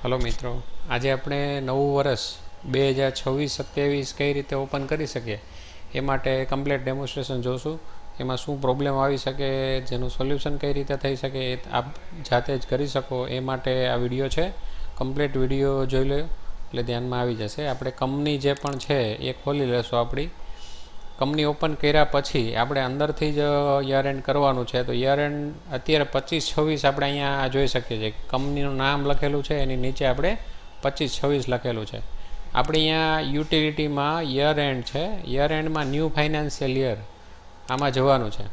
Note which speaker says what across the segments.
Speaker 1: Hello મિત્રો, આજે આપણે નવું વર્ષ 2026-27 કઈ રીતે ઓપન કરી શકીએ એ માટે કમ્પ્લીટ ડેમોન્સ્ટ્રેશન જોશું. એમાં શું પ્રોબ્લેમ આવી શકે, જેનું સોલ્યુશન કઈ રીતે થઈ શકે એ આપ જાતે જ કરી શકો એ માટે આ વિડીયો છે. કમ્પ્લીટ વિડીયો જોઈ લો એટલે ધ્યાનમાં આવી જશે. આપણે કંપની જે પણ છે એ ખોલી લેશું. આપણી કંપની ઓપન કર્યા પછી આપણે અંદરથી જ યર એન્ડ કરવાનું છે. તો યર એન્ડ અત્યારે 25-26 આપણે અહીંયા જોઈ શકીએ છીએ. કંપનીનું નામ લખેલું છે, એની નીચે આપણે 25-26 લખેલું છે. આપણે અહીંયા યુટિલિટીમાં યર એન્ડ છે. યર એન્ડમાં ન્યૂ ફાઇનાન્શિયલ યર આમાં જવાનું છે.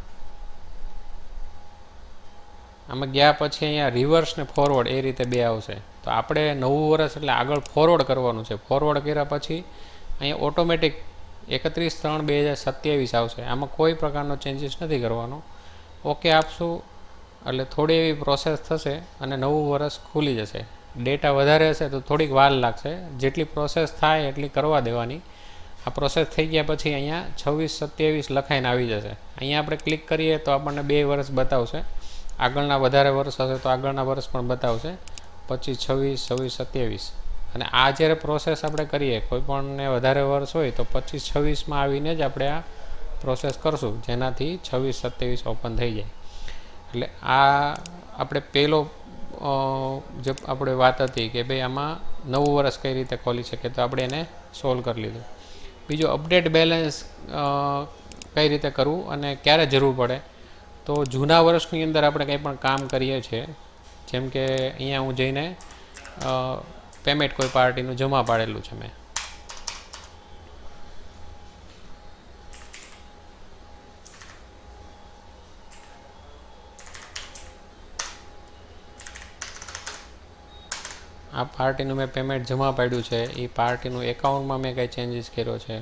Speaker 1: આમાં ગયા પછી અહીંયા રિવર્સ ને ફોરવર્ડ એ રીતે બે આવશે. તો આપણે નવું વર્ષ એટલે આગળ ફોરવર્ડ કરવાનું છે. ફોરવર્ડ કર્યા પછી અહીંયા ઓટોમેટિક 31/3/2027 આવશે. આમાં કોઈ પ્રકારનો ચેન્જીસ નથી કરવાનો. ઓકે આપશું એટલે થોડી એવી પ્રોસેસ થશે અને નવું વર્ષ ખુલી જશે. ડેટા વધારે હશે તો થોડીક વાર લાગશે. જેટલી પ્રોસેસ થાય એટલી કરવા દેવાની. આ પ્રોસેસ થઈ ગયા પછી અહીંયા 26-27 લખાઈને આવી જશે. અહીંયા આપણે ક્લિક કરીએ તો આપણને 2 વર્ષ બતાવશે. આગળના વધારે વર્ષ હશે તો આગળના વર્ષ પણ બતાવશે, 25-26, 26-27. અને આ જ્યારે પ્રોસેસ આપણે કરીએ, કોઈ પણને વધારે વર્ષ હોય તો 25-26માં આવીને જ આપણે આ પ્રોસેસ કરશું, જેનાથી 26-27 ઓપન થઈ જાય. એટલે આ આપણે પહેલો જે આપણે વાત હતી કે ભાઈ આમાં નવું વર્ષ કઈ રીતે ખોલી શકીએ, તો આપણે એને સોલ્વ કરી લીધું. બીજું અપડેટ બેલેન્સ કઈ રીતે કરવું અને ક્યારે જરૂર પડે. તો જૂના વર્ષની અંદર આપણે કંઈ પણ કામ કરીએ છીએ, જેમ કે અહીંયા હું જઈને પેમેન્ટ કોઈ પાર્ટીનું જમા પાડેલું છે મેં. આ પાર્ટીનું મેં પેમેન્ટ જમા પાડ્યું છે. એ પાર્ટીનું એકાઉન્ટમાં મેં કંઈ ચેન્જીસ કર્યો છે.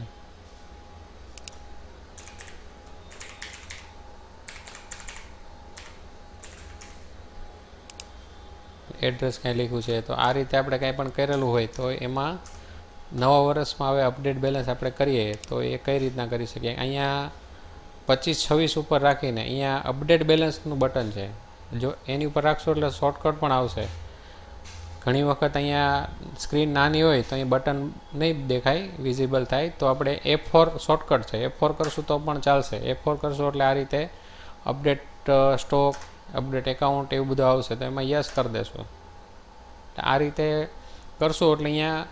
Speaker 1: એડ્રેસ કંઈ લખ્યું છે. તો આ રીતે આપણે કંઈ પણ કરેલું હોય તો એમાં નવા વર્ષમાં હવે અપડેટ બેલેન્સ આપણે કરીએ તો એ કઈ રીતના કરી શકીએ. અહીંયા 25-26 ઉપર રાખીને અહીંયા અપડેટ બેલેન્સનું બટન છે. જો એની ઉપર રાખશો એટલે શોર્ટકટ પણ આવશે. ઘણી વખત અહીંયા સ્ક્રીન નાની હોય તો અહીં બટન નહીં દેખાય, વિઝિબલ થાય. તો આપણે F4 શોર્ટકટ છે, F4 કરશું તો પણ ચાલશે. F4 કરશું એટલે આ રીતે અપડેટ સ્ટોક, અપડેટ એકાઉન્ટ એવું બધું આવશે. તો એમાં યસ કરી દેશું. આ રીતે કરશું એટલે અહીંયા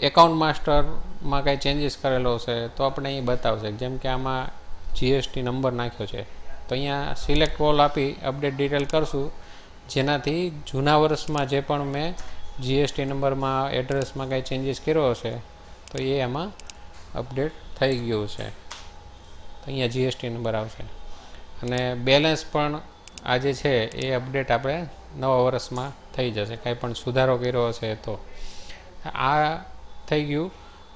Speaker 1: એકાઉન્ટ માસ્ટરમાં કંઈ ચેન્જીસ કરેલો હશે તો આપણે અહીં બતાવશે. જેમ કે આમાં GST નંબર નાખ્યો છે તો અહીંયા સિલેક્ટ ઓલ આપી અપડેટ ડિટેલ કરશું, જેનાથી જૂના વર્ષમાં જે પણ મેં GST નંબરમાં, એડ્રેસમાં કંઈ ચેન્જીસ કર્યો હશે તો એ આમાં અપડેટ થઈ ગયું છે. તો અહીંયા GST નંબર આવશે અને બેલેન્સ પણ આ જે છે એ અપડેટ આપણે નવા વર્ષમાં થઈ જશે, કાંઈ પણ સુધારો કર્યો હશે તો. આ થઈ ગયું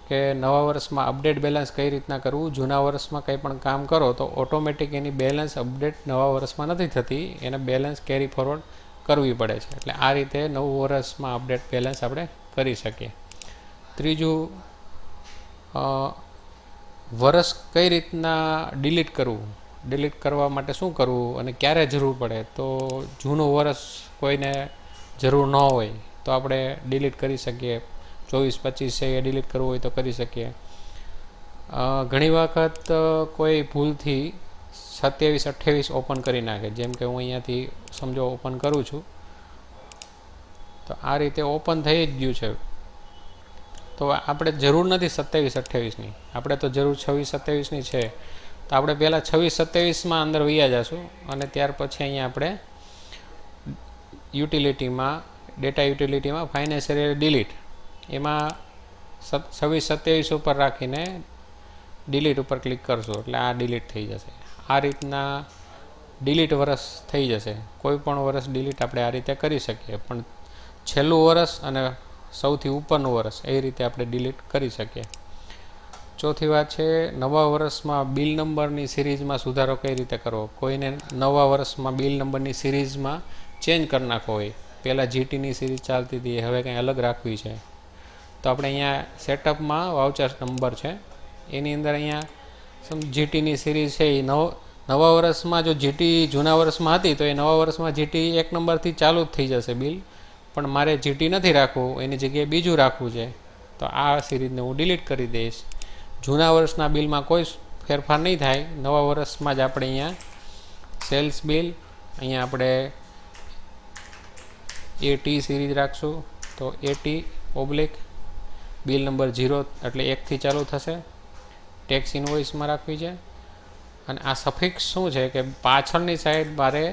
Speaker 1: કે નવા વર્ષમાં અપડેટ બેલેન્સ કઈ રીતના કરવું. જૂના વર્ષમાં કંઈ પણ કામ કરો તો ઓટોમેટિક એની બેલેન્સ અપડેટ નવા વર્ષમાં નથી થતી, એને બેલેન્સ કેરી ફોરવર્ડ કરવી પડે છે. એટલે આ રીતે નવું વર્ષમાં અપડેટ બેલેન્સ આપણે કરી શકીએ. ત્રીજું, વર્ષ કઈ રીતના ડિલીટ કરવું. ડિલીટ કરવા માટે શું કરવું અને ક્યારે જરૂર પડે. તો જૂનું વર્ષ કોઈને જરૂર ન હોય તો આપણે ડિલીટ કરી શકીએ. 24-25 છે એ ડિલીટ કરવું હોય તો કરી શકીએ. ઘણી વખત કોઈ ભૂલથી 27-28 ઓપન કરી નાખે. જેમ કે હું અહીંયાથી સમજો ઓપન કરું છું તો આ રીતે ઓપન થઈ જ ગયું છે. તો આપણે જરૂર નથી 27-28ની, આપણે તો જરૂર 26-27ની છે. તો આપણે પહેલાં 26-27માં અંદર વયા જશું અને ત્યાર પછી અહીંયા આપણે યુટિલિટીમાં, ડેટા યુટિલિટીમાં ફાઇનાન્શિયલ યર ડિલીટ, એમાં 26-27 ઉપર રાખીને ડિલીટ ઉપર ક્લિક કરશું એટલે આ ડિલીટ થઈ જશે. આ રીતના ડિલીટ વર્ષ થઈ જશે. કોઈ પણ વર્ષ ડિલીટ આપણે આ રીતે કરી શકીએ, પણ છેલ્લું વર્ષ અને સૌથી ઉપરનું વર્ષ એ રીતે આપણે ડિલીટ કરી શકીએ. ચોથી વાત છે, નવા વર્ષમાં બિલ નંબરની સિરીઝમાં સુધારો કઈ રીતે કરવો. કોઈને નવા વર્ષમાં બિલ નંબરની સિરીઝમાં ચેન્જ કરી નાખવો હોય. પહેલાં GTની સિરીઝ ચાલતી હતી, હવે કંઈ અલગ રાખવી છે તો આપણે અહીંયા સેટઅપમાં વાઉચર નંબર છે, એની અંદર અહીંયા GTની સિરીઝ છે એ નવા વર્ષમાં જો GT જૂના વર્ષમાં હતી તો એ નવા વર્ષમાં GT 1 નંબરથી ચાલુ જ થઈ જશે બિલ. પણ મારે જીટી નથી રાખવું, એની જગ્યાએ બીજું રાખવું છે, તો આ સિરીઝને હું ડિલીટ કરી દઈશ. જૂના વર્ષના બિલમાં કોઈ ફેરફાર નહીં થાય. નવા વર્ષમાં જ આપણે અહીંયા સેલ્સ બિલ, અહીંયા આપણે એટી સિરીઝ રાખશું. તો એટી ઓબ્લિક બિલ નંબર 0 એટલે 1 થી ચાલુ થશે. ટેક્સ ઇનવોઇસમાં રાખવી છે. અને આ સફિક્સ શું છે કે પાછળની સાઈડ મારે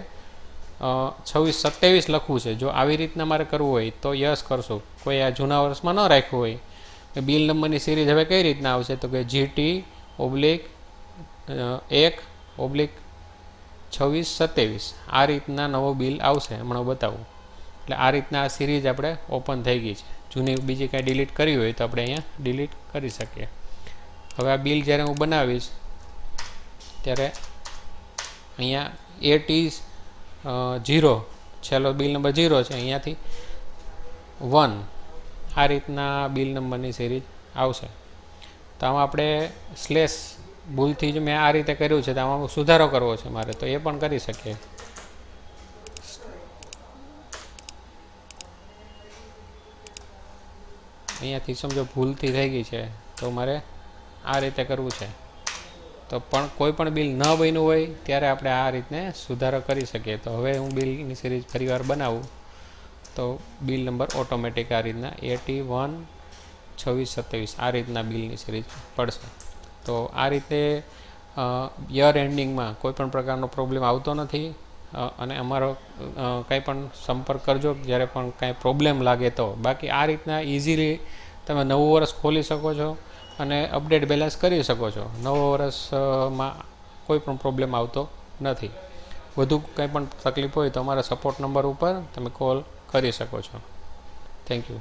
Speaker 1: 26-27 લખવું છે. જો આવી રીતના મારે કરવું હોય તો યસ કરશું. કોઈ આ જૂના વર્ષમાં ન રાખ્યું હોય કે બિલ નંબરની સિરીઝ હવે કઈ રીતના આવશે, તો કે જીટી ઓબ્લિક 1/26-27 આ રીતના નવો બિલ આવશે. હમણાં બતાવું. એટલે આ રીતના આ સિરીઝ આપણે ઓપન થઈ ગઈ છે. જૂની બીજી કાંઈ ડિલીટ કરવી હોય તો આપણે અહીંયા ડિલીટ કરી શકીએ. હવે આ બિલ જ્યારે હું બનાવીશ ત્યારે અહીંયા એટી 0 છેલ્લો બિલ નંબર 0 છે, અહીંયાથી 1 આ રીતના બિલ નંબરની સિરીઝ આવશે. તો આમાં આપણે સ્લેશ ભૂલથી જ મેં આ રીતે કર્યું છે, તો આમાં સુધારો કરવો છે મારે, તો એ પણ કરી શકીએ. અહીંયાથી સમજો ભૂલથી થઈ ગઈ છે તો મારે આ રીતે કરવું છે. તો પણ કોઈ પણ બિલ ન બન્યું હોય ત્યારે આપણે આ રીતને સુધારો કરી શકીએ. તો હવે હું બિલની સિરીઝ ફરીવાર બનાવું તો બિલ નંબર ઓટોમેટિક આ રીતના 81-26-27 આ રીતના બિલની સિરીઝ પડશે. તો આ રીતે યર એન્ડિંગમાં કોઈ પણ પ્રકારનો પ્રોબ્લેમ આવતો નથી. અને અમારો કંઈ પણ સંપર્ક કરજો જ્યારે પણ કાંઈ પ્રોબ્લેમ લાગે તો. બાકી આ રીતના ઇઝીલી તમે નવું વર્ષ ખોલી શકો છો અને અપડેટ બેલેન્સ કરી શકો છો. નવો વર્ષમાં કોઈ પણ પ્રોબ્લેમ આવતો નથી. વધુ કંઈ પણ તકલીફ હોય તો અમારા સપોર્ટ નંબર ઉપર તમે કોલ કરી શકો છો. Thank you.